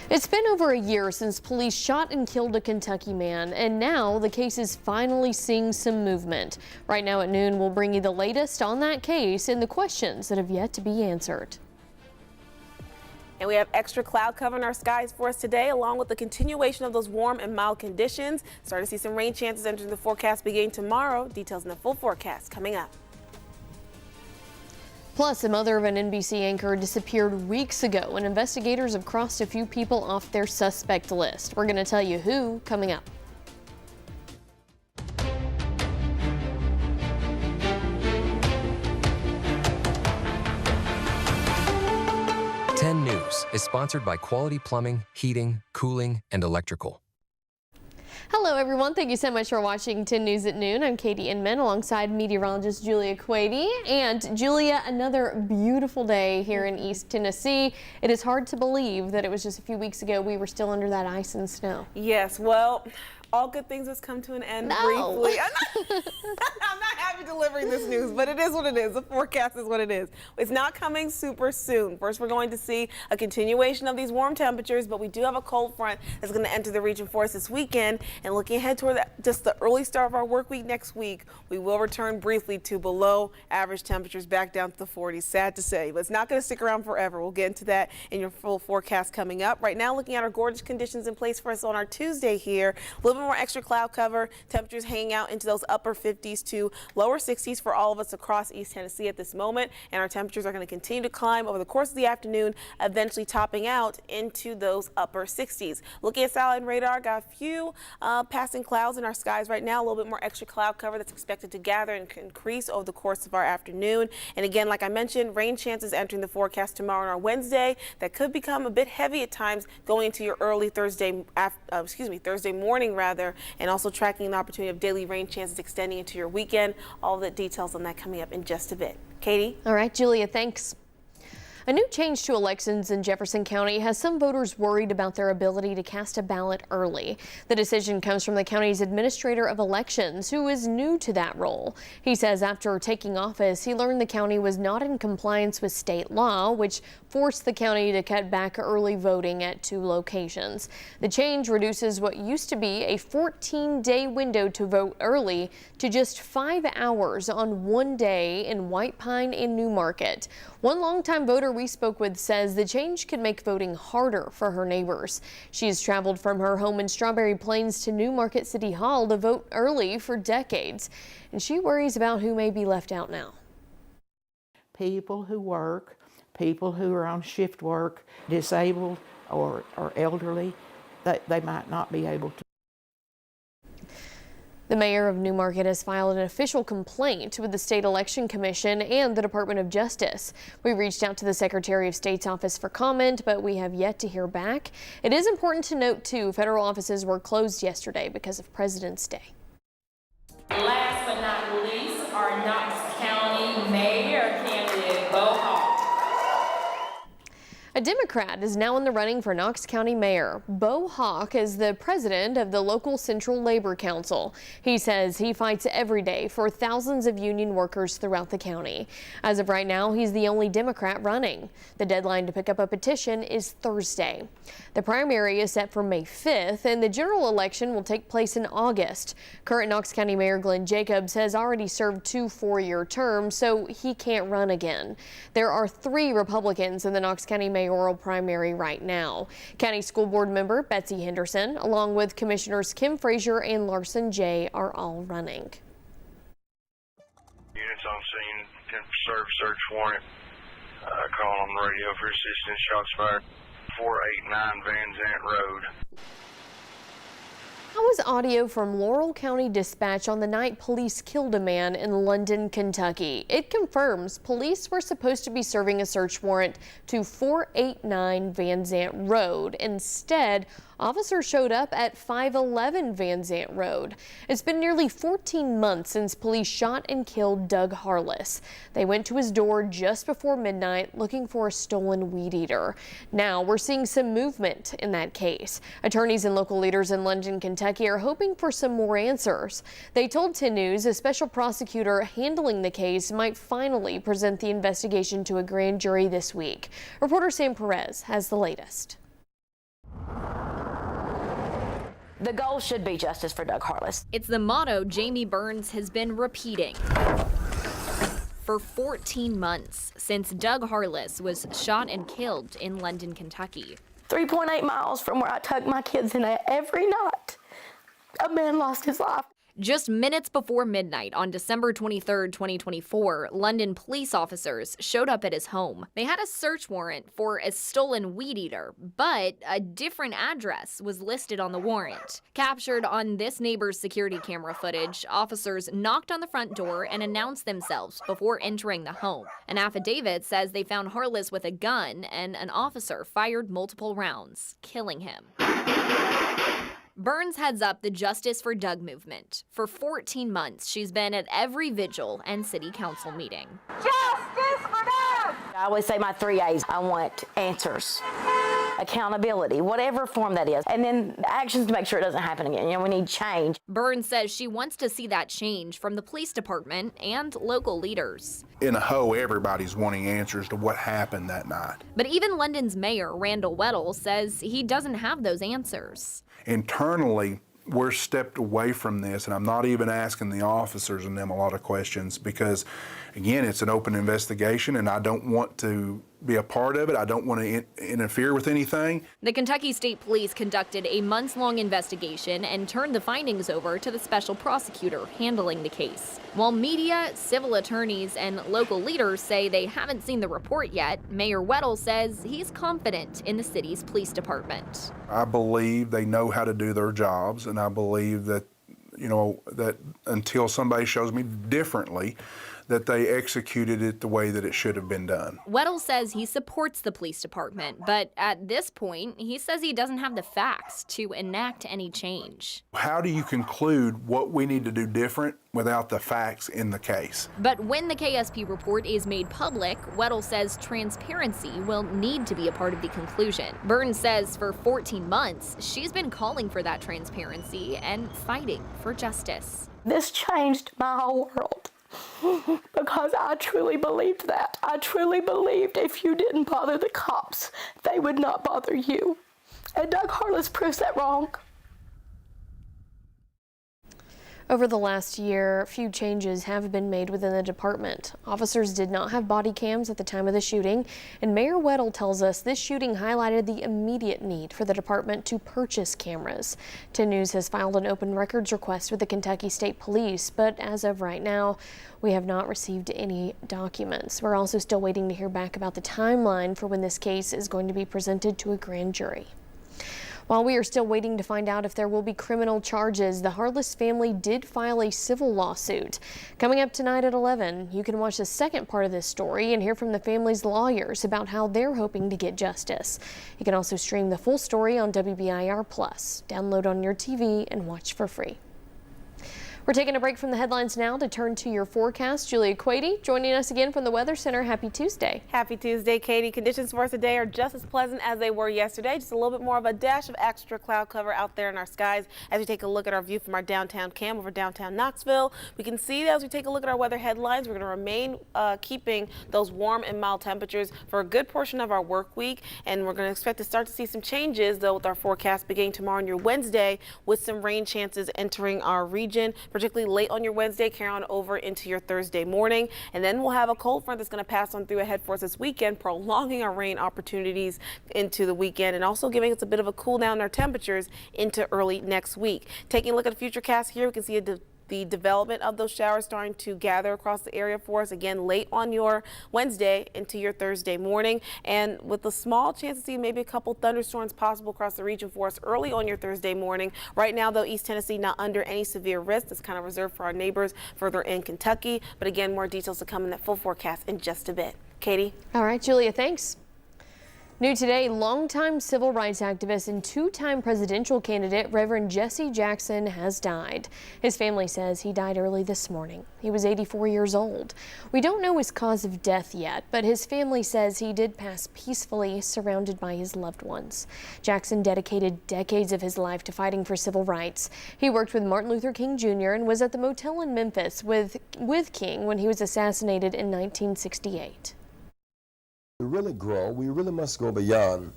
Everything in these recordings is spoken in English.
It's been over a year since police shot and killed a Kentucky man, and now the case is finally seeing some movement. Right now at noon, we'll bring you the latest on that case and the questions that have yet to be answered. And we have extra cloud cover in our skies for us today, along with the continuation of those warm and mild conditions. Starting to see some rain chances entering the forecast beginning tomorrow. Details in the full forecast coming up. Plus, the mother of an NBC anchor disappeared weeks ago, and investigators have crossed a few people off their suspect list. We're going to tell you who coming up. Ten News is sponsored by Quality Plumbing, Heating, Cooling, and Electrical. Hello, everyone. Thank you so much for watching 10 News at Noon. I'm Katie Inman alongside meteorologist Julia Quady. And Julia, another beautiful day here in East Tennessee. It is hard to believe that it was just a few weeks ago we were still under that ice and snow. Yes, well, all good things must come to an end briefly. I'm not happy delivering this news, but it is what it is. The forecast is what it is. It's not coming super soon. First, we're going to see a continuation of these warm temperatures, but we do have a cold front that's going to enter the region for us this weekend. And looking ahead toward just the early start of our work week next week, we will return briefly to below average temperatures back down to the 40s. Sad to say, but it's not going to stick around forever. We'll get into that in your full forecast coming up. Right now, looking at our gorgeous conditions in place for us on our Tuesday here. A little bit more extra cloud cover, temperatures hanging out into those upper 50s to lower 60s for all of us across East Tennessee at this moment, and our temperatures are going to continue to climb over the course of the afternoon, eventually topping out into those upper 60s. Looking at satellite radar, got a few passing clouds in our skies right now, a little bit more extra cloud cover that's expected to gather and increase over the course of our afternoon. And again, like I mentioned, rain chances entering the forecast tomorrow and our Wednesday that could become a bit heavy at times going into your early Thursday morning rather, and also tracking the opportunity of daily rain chances extending into your weekend. All the details on that coming up in just a bit. Katie? All right, Julia, thanks. A new change to elections in Jefferson County has some voters worried about their ability to cast a ballot early. The decision comes from the county's administrator of elections, who is new to that role. He says after taking office, he learned the county was not in compliance with state law, which forced the county to cut back early voting at 2 locations. The change reduces what used to be a 14-day window to vote early to just 5 hours on one day in White Pine and New Market. One longtime voter we spoke with says the change could make voting harder for her neighbors. She has traveled from her home in Strawberry Plains to New Market City Hall to vote early for decades, and she worries about who may be left out now. People who work, people who are on shift work, disabled or elderly, they might not be able to. The mayor of New Market has filed an official complaint with the State Election Commission and the Department of Justice. We reached out to the Secretary of State's office for comment, but we have yet to hear back. It is important to note, too, federal offices were closed yesterday because of President's Day. Last but not least, our Knox County Mayor candidate, Bo Hall. A Democrat is now in the running for Knox County Mayor. Bo Hawk is the president of the local Central Labor Council. He says he fights every day for thousands of union workers throughout the county. As of right now, he's the only Democrat running. The deadline to pick up a petition is Thursday. The primary is set for May 5th, and the general election will take place in August. Current Knox County Mayor Glenn Jacobs has already served 2 4-year terms, so he can't run again. There are 3 Republicans in the Knox County mayoral primary right now. County School Board member Betsy Henderson, along with Commissioners Kim Frazier and Larson Jay, are all running. Units on scene can serve search warrant. Call on the radio for assistance. Shots fired. 489 Van Zant Road. That was audio from Laurel County Dispatch on the night police killed a man in London, Kentucky. It confirms police were supposed to be serving a search warrant to 489 Van Zant Road. Instead, officers showed up at 511 Van Zant Road. It's been nearly 14 months since police shot and killed Doug Harless. They went to his door just before midnight looking for a stolen weed eater. Now we're seeing some movement in that case. Attorneys and local leaders in London, Kentucky are hoping for some more answers. They told 10 News a special prosecutor handling the case might finally present the investigation to a grand jury this week. Reporter Sam Perez has the latest. The goal should be justice for Doug Harless. It's the motto Jamie Burns has been repeating for 14 months since Doug Harless was shot and killed in London, Kentucky. 3.8 miles from where I tuck my kids in every night, a man lost his life. Just minutes before midnight on December 23, 2024, London police officers showed up at his home. They had a search warrant for a stolen weed eater, but a different address was listed on the warrant. Captured on this neighbor's security camera footage, officers knocked on the front door and announced themselves before entering the home. An affidavit says they found Harless with a gun, and an officer fired multiple rounds, killing him. Burns heads up the Justice for Doug movement. For 14 months, she's been at every vigil and city council meeting. Justice for Doug! I always say my 3 A's. I want answers, accountability, whatever form that is, and then actions to make sure it doesn't happen again. You know, we need change. Burns says she wants to see that change from the police department and local leaders. In a hoe, everybody's wanting answers to what happened that night. But even London's mayor, Randall Weddle, says he doesn't have those answers. Internally, we're stepped away from this, and I'm not even asking the officers and them a lot of questions because, again, it's an open investigation, and I don't want to be a part of it. I don't want to interfere with anything. The Kentucky State Police conducted a months-long investigation and turned the findings over to the special prosecutor handling the case. While media, civil attorneys, and local leaders say they haven't seen the report yet, Mayor Weddle says he's confident in the city's police department. I believe they know how to do their jobs, and I believe that, that until somebody shows me differently, that they executed it the way that it should have been done. Weddle says he supports the police department, but at this point, he says he doesn't have the facts to enact any change. How do you conclude what we need to do different without the facts in the case? But when the KSP report is made public, Weddle says transparency will need to be a part of the conclusion. Burns says for 14 months, she's been calling for that transparency and fighting for justice. This changed my whole world. Because I truly believed that. I truly believed if you didn't bother the cops, they would not bother you. And Doug Harless proves that wrong. Over the last year, few changes have been made within the department. Officers did not have body cams at the time of the shooting, and Mayor Weddle tells us this shooting highlighted the immediate need for the department to purchase cameras. 10 News has filed an open records request with the Kentucky State Police, but as of right now, we have not received any documents. We're also still waiting to hear back about the timeline for when this case is going to be presented to a grand jury. While we are still waiting to find out if there will be criminal charges, the Harless family did file a civil lawsuit. Coming up tonight at 11, you can watch the second part of this story and hear from the family's lawyers about how they're hoping to get justice. You can also stream the full story on WBIR+. Download on your TV and watch for free. We're taking a break from the headlines now to turn to your forecast. Julia Quady joining us again from the Weather Center. Happy Tuesday. Happy Tuesday, Katie. Conditions for us today are just as pleasant as they were yesterday. Just a little bit more of a dash of extra cloud cover out there in our skies. As we take a look at our view from our downtown cam over downtown Knoxville, we can see that as we take a look at our weather headlines, we're going to remain keeping those warm and mild temperatures for a good portion of our work week. And we're going to expect to start to see some changes, though, with our forecast beginning tomorrow and your Wednesday, with some rain chances entering our region, particularly late on your Wednesday, carry on over into your Thursday morning. And then we'll have a cold front that's going to pass on through ahead for us this weekend, prolonging our rain opportunities into the weekend and also giving us a bit of a cool down in our temperatures into early next week. Taking a look at the future cast here, we can see the development of those showers starting to gather across the area for us again late on your Wednesday into your Thursday morning, and with a small chance to see maybe a couple thunderstorms possible across the region for us early on your Thursday morning. Right now, though, East Tennessee not under any severe risk. It's kind of reserved for our neighbors further in Kentucky, but again, more details to come in that full forecast in just a bit. Katie? All right, Julia, thanks. New today, longtime civil rights activist and two-time presidential candidate Reverend Jesse Jackson has died. His family says he died early this morning. He was 84 years old. We don't know his cause of death yet, but his family says he did pass peacefully, surrounded by his loved ones. Jackson dedicated decades of his life to fighting for civil rights. He worked with Martin Luther King Jr. and was at the motel in Memphis with King when he was assassinated in 1968. To really grow, we really must go beyond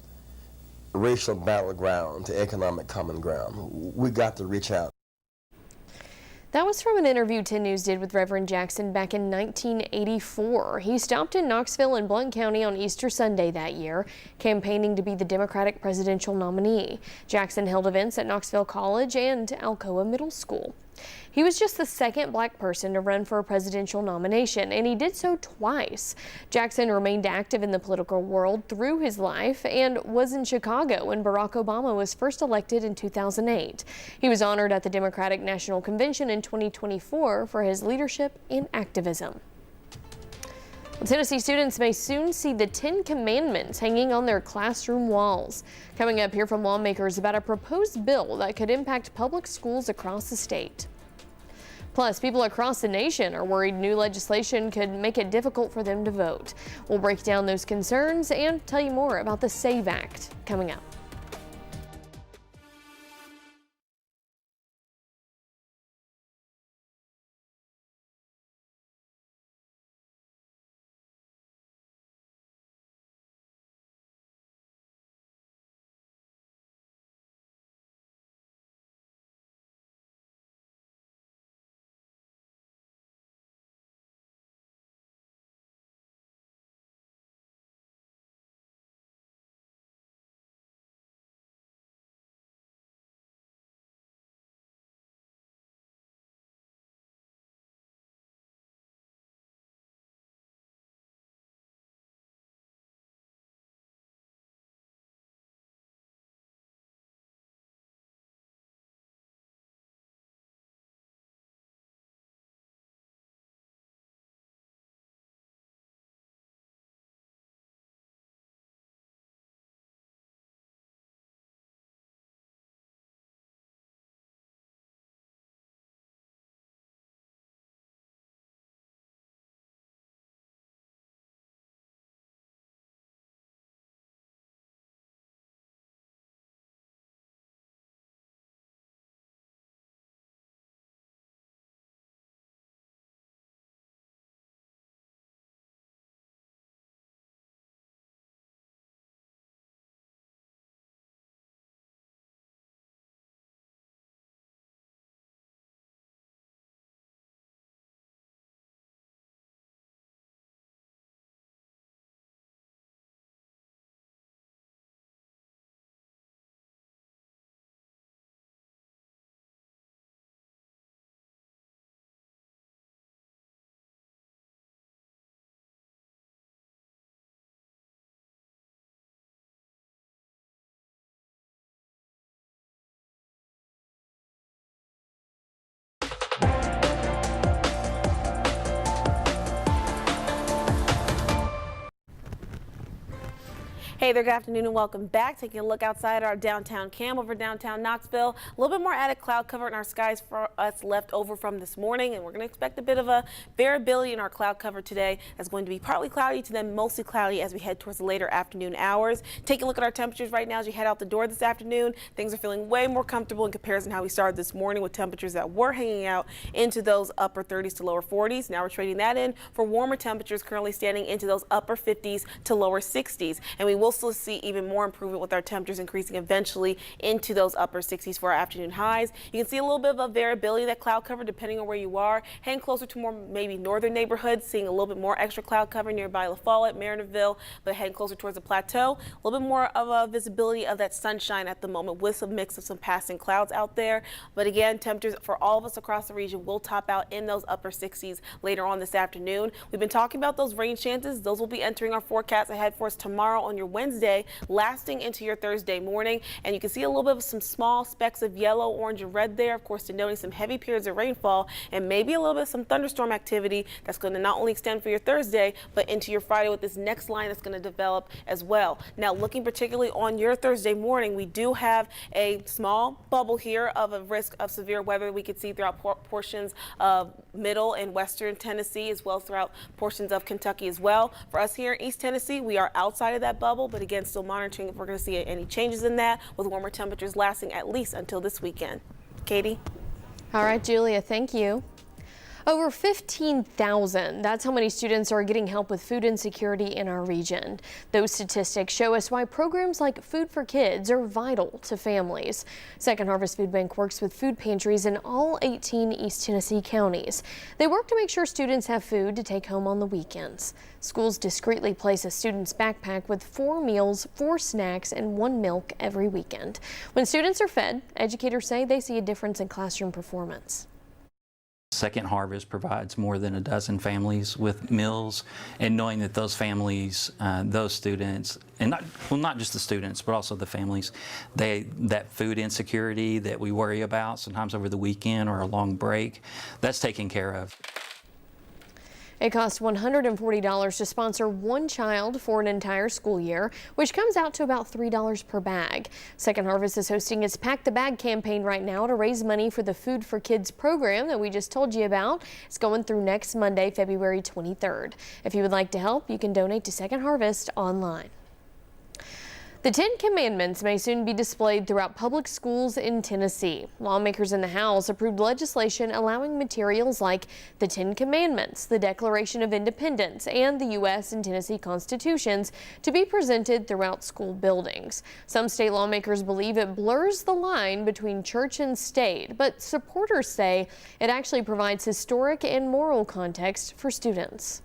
racial battleground to economic common ground. We got to reach out. That was from an interview 10 News did with Reverend Jackson back in 1984. He stopped in Knoxville and Blount County on Easter Sunday that year, campaigning to be the Democratic presidential nominee. Jackson held events at Knoxville College and Alcoa Middle School. He was just the second black person to run for a presidential nomination, and he did so twice. Jackson remained active in the political world through his life and was in Chicago when Barack Obama was first elected in 2008. He was honored at the Democratic National Convention in 2024 for his leadership and activism. Tennessee students may soon see the 10 Commandments hanging on their classroom walls. Coming up, hear from lawmakers about a proposed bill that could impact public schools across the state. Plus, people across the nation are worried new legislation could make it difficult for them to vote. We'll break down those concerns and tell you more about the SAVE Act coming up. Hey there, good afternoon and welcome back. Taking a look outside our downtown cam over downtown Knoxville. A little bit more added cloud cover in our skies for us left over from this morning, and we're going to expect a bit of a variability in our cloud cover today. That's going to be partly cloudy to then mostly cloudy as we head towards the later afternoon hours. Take a look at our temperatures right now as you head out the door this afternoon. Things are feeling way more comfortable in comparison to how we started this morning with temperatures that were hanging out into those upper 30s to lower 40s. Now we're trading that in for warmer temperatures currently standing into those upper 50s to lower 60s, and we will still see even more improvement with our temperatures increasing eventually into those upper 60s for our afternoon highs. You can see a little bit of a variability in that cloud cover depending on where you are. Heading closer to more maybe northern neighborhoods, seeing a little bit more extra cloud cover nearby La Follette, Marineville, but heading closer towards the plateau, a little bit more of a visibility of that sunshine at the moment with a mix of some passing clouds out there. But again, temperatures for all of us across the region will top out in those upper 60s later on this afternoon. We've been talking about those rain chances. Those will be entering our forecast ahead for us tomorrow on your Wednesday, lasting into your Thursday morning. And you can see a little bit of some small specks of yellow, orange, and red there, of course, denoting some heavy periods of rainfall and maybe a little bit of some thunderstorm activity that's going to not only extend for your Thursday, but into your Friday with this next line that's going to develop as well. Now, looking particularly on your Thursday morning, we do have a small bubble here of a risk of severe weather we could see throughout portions of middle and western Tennessee, as well as throughout portions of Kentucky as well. For us here in East Tennessee, we are outside of that bubble, but again, still monitoring if we're going to see any changes in that, with warmer temperatures lasting at least until this weekend. Katie? All right, Julia, thank you. Over 15,000. That's how many students are getting help with food insecurity in our region. Those statistics show us why programs like Food for Kids are vital to families. Second Harvest Food Bank works with food pantries in all 18 East Tennessee counties. They work to make sure students have food to take home on the weekends. Schools discreetly place a student's backpack with 4 meals, 4 snacks, and 1 milk every weekend. When students are fed, educators say they see a difference in classroom performance. Second Harvest provides more than a dozen families with meals, and knowing that those families, those students, and not just the students, but also the families, that food insecurity that we worry about sometimes over the weekend or a long break, that's taken care of. It costs $140 to sponsor 1 child for an entire school year, which comes out to about $3 per bag. Second Harvest is hosting its Pack the Bag campaign right now to raise money for the Food for Kids program that we just told you about. It's going through next Monday, February 23rd. If you would like to help, you can donate to Second Harvest online. The 10 Commandments may soon be displayed throughout public schools in Tennessee. Lawmakers in the House approved legislation allowing materials like the 10 Commandments, the Declaration of Independence, and the U.S. and Tennessee constitutions to be presented throughout school buildings. Some state lawmakers believe it blurs the line between church and state, but supporters say it actually provides historic and moral context for students.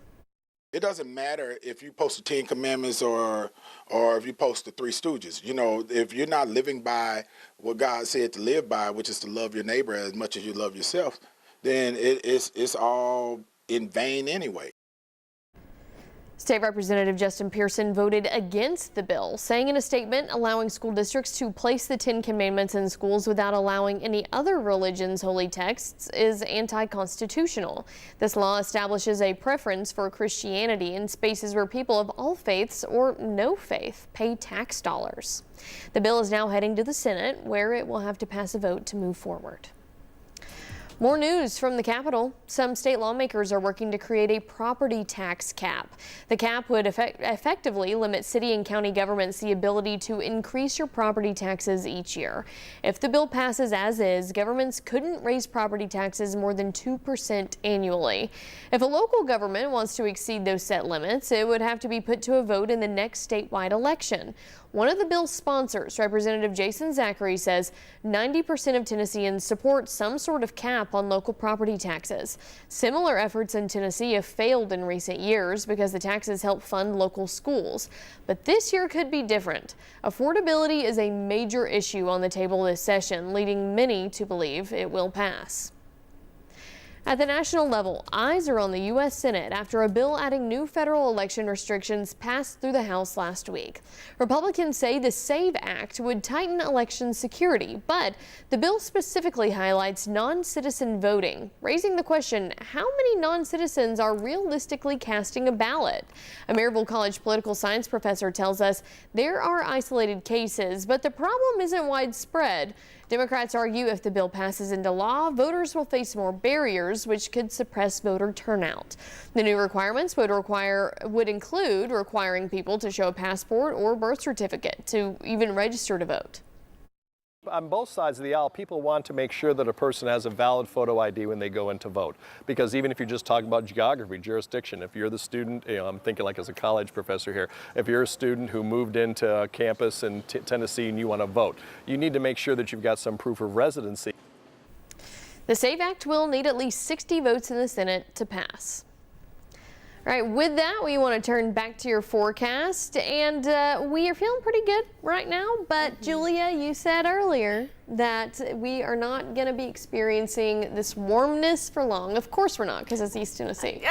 It doesn't matter if you post the 10 Commandments or if you post the 3 Stooges. You know, if you're not living by what God said to live by, which is to love your neighbor as much as you love yourself, then it's all in vain anyway. State Representative Justin Pearson voted against the bill, saying in a statement allowing school districts to place the 10 Commandments in schools without allowing any other religion's holy texts is anti-constitutional. This law establishes a preference for Christianity in spaces where people of all faiths or no faith pay tax dollars. The bill is now heading to the Senate, where it will have to pass a vote to move forward. More news from the Capitol. Some state lawmakers are working to create a property tax cap. The cap would effectively limit city and county governments the ability to increase your property taxes each year. If the bill passes as is, governments couldn't raise property taxes more than 2% annually. If a local government wants to exceed those set limits, it would have to be put to a vote in the next statewide election. One of the bill's sponsors, Representative Jason Zachary, says 90% of Tennesseans support some sort of cap on local property taxes. Similar efforts in Tennessee have failed in recent years because the taxes help fund local schools. But this year could be different. Affordability is a major issue on the table this session, leading many to believe it will pass. At the national level, eyes are on the U.S. Senate after a bill adding new federal election restrictions passed through the House last week. Republicans say the SAVE Act would tighten election security, but the bill specifically highlights non-citizen voting, raising the question, how many non-citizens are realistically casting a ballot? A Maryville College political science professor tells us there are isolated cases, but the problem isn't widespread. Democrats argue if the bill passes into law, voters will face more barriers, which could suppress voter turnout. The new requirements would include requiring people to show a passport or birth certificate to even register to vote. On both sides of the aisle, people want to make sure that a person has a valid photo ID when they go in to vote. Because even if you're just talking about geography, jurisdiction, if you're the student, I'm thinking like as a college professor here, if you're a student who moved into a campus in Tennessee and you want to vote, you need to make sure that you've got some proof of residency. The SAVE Act will need at least 60 votes in the Senate to pass. All right, with that, we want to turn back to your forecast, and we are feeling pretty good right now, but Julia, you said earlier that we are not going to be experiencing this warmness for long. Of course we're not, because it's East Tennessee.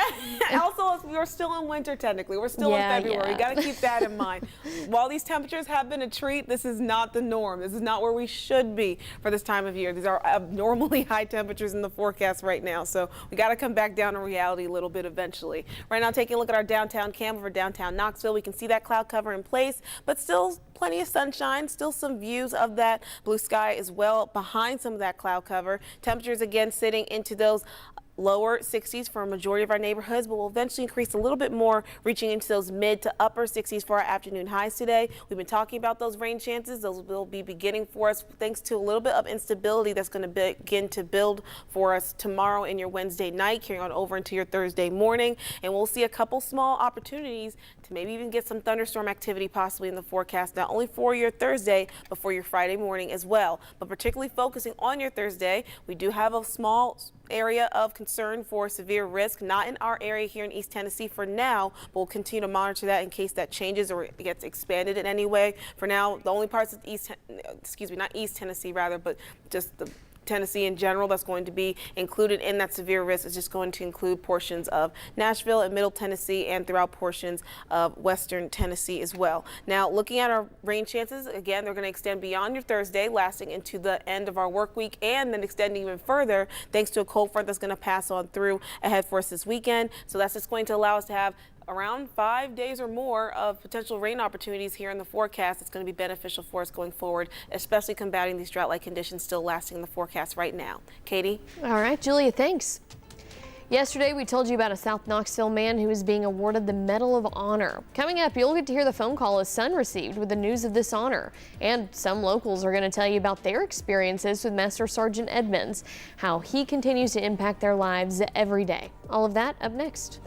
Also, we're still in winter technically. We're still in February. You got to keep that in mind. While these temperatures have been a treat, this is not the norm. This is not where we should be for this time of year. These are abnormally high temperatures in the forecast right now, so we got to come back down to reality a little bit eventually. Right now, taking a look at our downtown camera for downtown Knoxville, we can see that cloud cover in place, but still plenty of sunshine, still some views of that blue sky as well behind some of that cloud cover. Temperatures again sitting into those lower 60s for a majority of our neighborhoods, but will eventually increase a little bit more, reaching into those mid to upper 60s for our afternoon highs today. We've been talking about those rain chances. Those will be beginning for us thanks to a little bit of instability that's going to begin to build for us tomorrow and your Wednesday night, carrying on over into your Thursday morning. And we'll see a couple small opportunities to maybe even get some thunderstorm activity possibly in the forecast, not only for your Thursday, but for your Friday morning as well. But particularly focusing on your Thursday, we do have a small area of concern for severe risk, not in our area here in East Tennessee for now, but we'll continue to monitor that in case that changes or it gets expanded in any way. For now, the only parts of not East Tennessee rather, but just the Tennessee in general that's going to be included in that severe risk is just going to include portions of Nashville and Middle Tennessee and throughout portions of Western Tennessee as well. Now, looking at our rain chances, again, they're going to extend beyond your Thursday, lasting into the end of our work week and then extending even further thanks to a cold front that's going to pass on through ahead for us this weekend. So that's just going to allow us to have around 5 days or more of potential rain opportunities here in the forecast. It's going to be beneficial for us going forward, especially combating these drought-like conditions still lasting in the forecast right now. Katie? All right, Julia, thanks. Yesterday, we told you about a South Knoxville man who is being awarded the Medal of Honor. Coming up, you'll get to hear the phone call his son received with the news of this honor. And some locals are going to tell you about their experiences with Master Sergeant Edmonds, how he continues to impact their lives every day. All of that up next.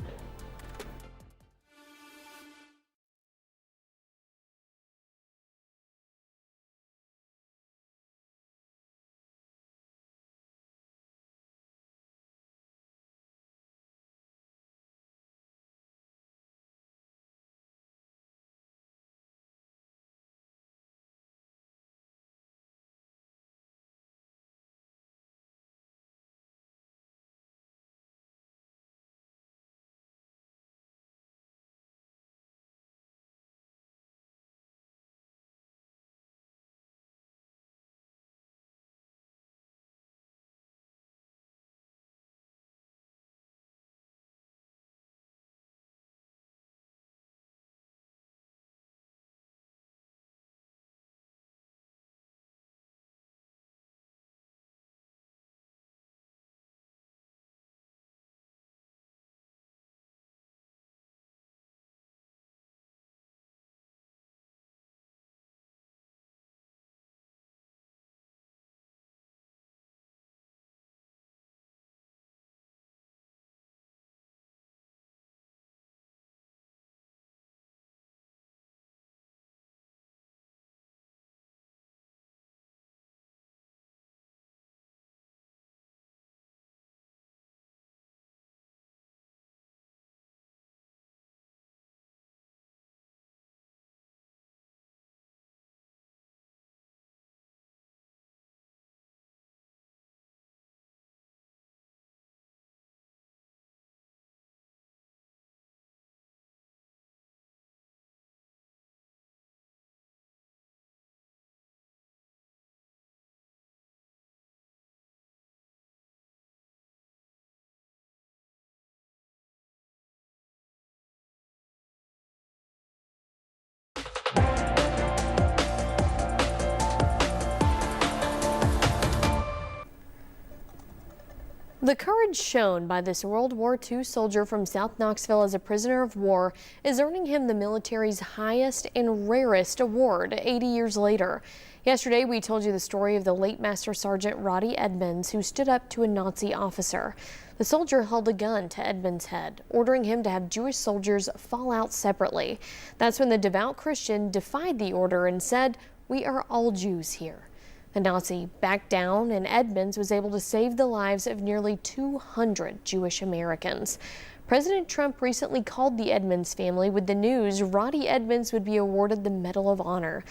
The courage shown by this World War II soldier from South Knoxville as a prisoner of war is earning him the military's highest and rarest award 80 years later. Yesterday, we told you the story of the late Master Sergeant Roddy Edmonds, who stood up to a Nazi officer. The soldier held a gun to Edmonds' head, ordering him to have Jewish soldiers fall out separately. That's when the devout Christian defied the order and said, "We are all Jews here." The Nazi backed down, and Edmonds was able to save the lives of nearly 200 Jewish Americans. President Trump recently called the Edmonds family with the news Roddy Edmonds would be awarded the Medal of Honor.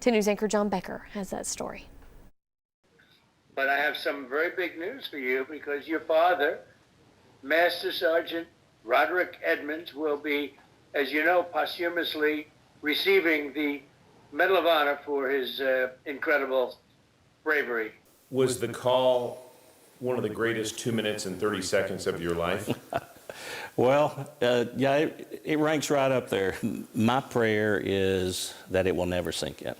10 News anchor John Becker has that story. But I have some very big news for you, because your father, Master Sergeant Roderick Edmonds, will be, as you know, posthumously receiving the Medal of Honor for his incredible bravery. Was the call one of the greatest 2 minutes and 30 seconds of your life? Well, yeah, it ranks right up there. My prayer is that it will never sink in,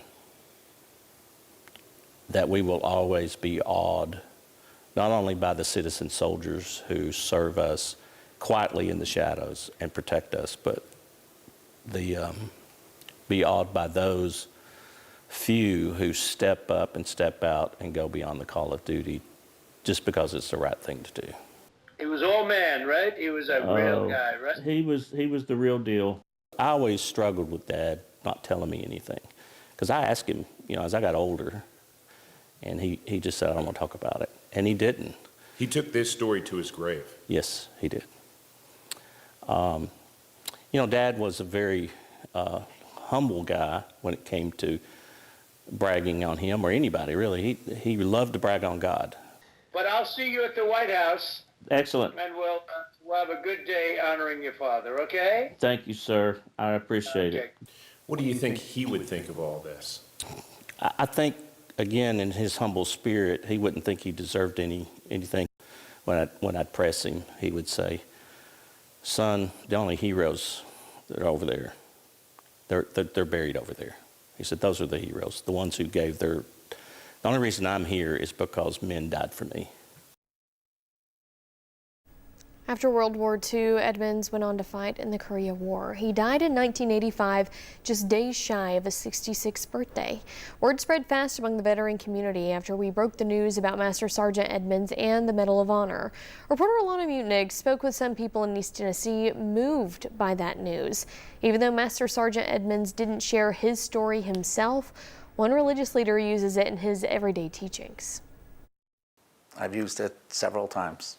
that we will always be awed not only by the citizen soldiers who serve us quietly in the shadows and protect us, but be awed by those few who step up and step out and go beyond the call of duty just because it's the right thing to do. He was all man, right? He was a real guy, right? He was the real deal. I always struggled with Dad not telling me anything, because I asked him, as I got older, and he just said, I don't want to talk about it, and he didn't. He took this story to his grave. Yes, he did. Dad was a very humble guy when it came to bragging on him or anybody, really. He loved to brag on God. But I'll see you at the White House. Excellent. And we'll have a good day honoring your father, okay? Thank you, sir. I appreciate it. What do you think he would think of all this? I think, again, in his humble spirit, he wouldn't think he deserved anything. When I'd press him, he would say, son, the only heroes that are over there, they're buried over there. He said, those are the heroes, the ones who gave the only reason I'm here is because men died for me. After World War II, Edmonds went on to fight in the Korea War. He died in 1985, just days shy of his 66th birthday. Word spread fast among the veteran community after we broke the news about Master Sergeant Edmonds and the Medal of Honor. Reporter Alana Mutnick spoke with some people in East Tennessee moved by that news. Even though Master Sergeant Edmonds didn't share his story himself, one religious leader uses it in his everyday teachings. I've used it several times.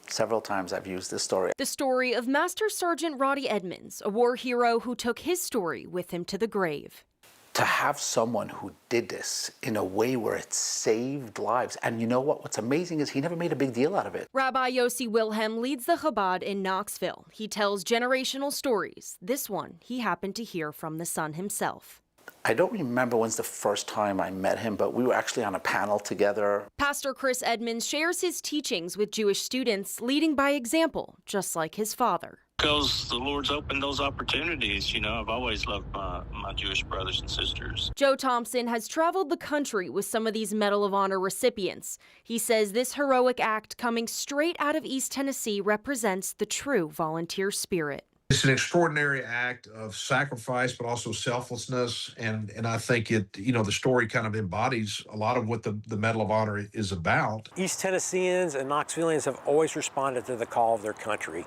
Several times I've used this story. The story of Master Sergeant Roddy Edmonds, a war hero who took his story with him to the grave. To have someone who did this in a way where it saved lives. And you know what? What's amazing is he never made a big deal out of it. Rabbi Yossi Wilhelm leads the Chabad in Knoxville. He tells generational stories. This one he happened to hear from the son himself. I don't remember when's the first time I met him, but we were actually on a panel together. Pastor Chris Edmonds shares his teachings with Jewish students, leading by example, just like his father. Because the Lord's opened those opportunities. I've always loved my Jewish brothers and sisters. Joe Thompson has traveled the country with some of these Medal of Honor recipients. He says this heroic act coming straight out of East Tennessee represents the true volunteer spirit. It's an extraordinary act of sacrifice, but also selflessness. And I think the story kind of embodies a lot of what the Medal of Honor is about. East Tennesseans and Knoxvillians have always responded to the call of their country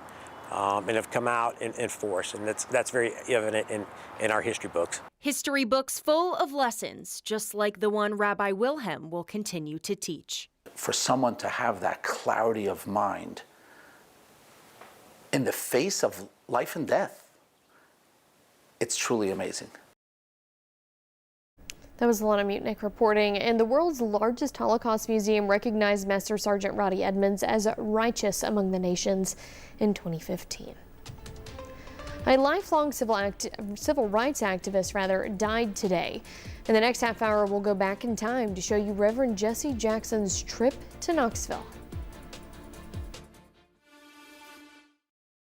and have come out in force. And that's very evident in our history books. History books full of lessons, just like the one Rabbi Wilhelm will continue to teach. For someone to have that clarity of mind in the face of life and death, it's truly amazing. That was Alana Mutnick reporting. And the world's largest Holocaust museum recognized Master Sergeant Roddy Edmonds as righteous among the nations in 2015. A lifelong civil rights activist died today. In the next half hour, we'll go back in time to show you Reverend Jesse Jackson's trip to Knoxville.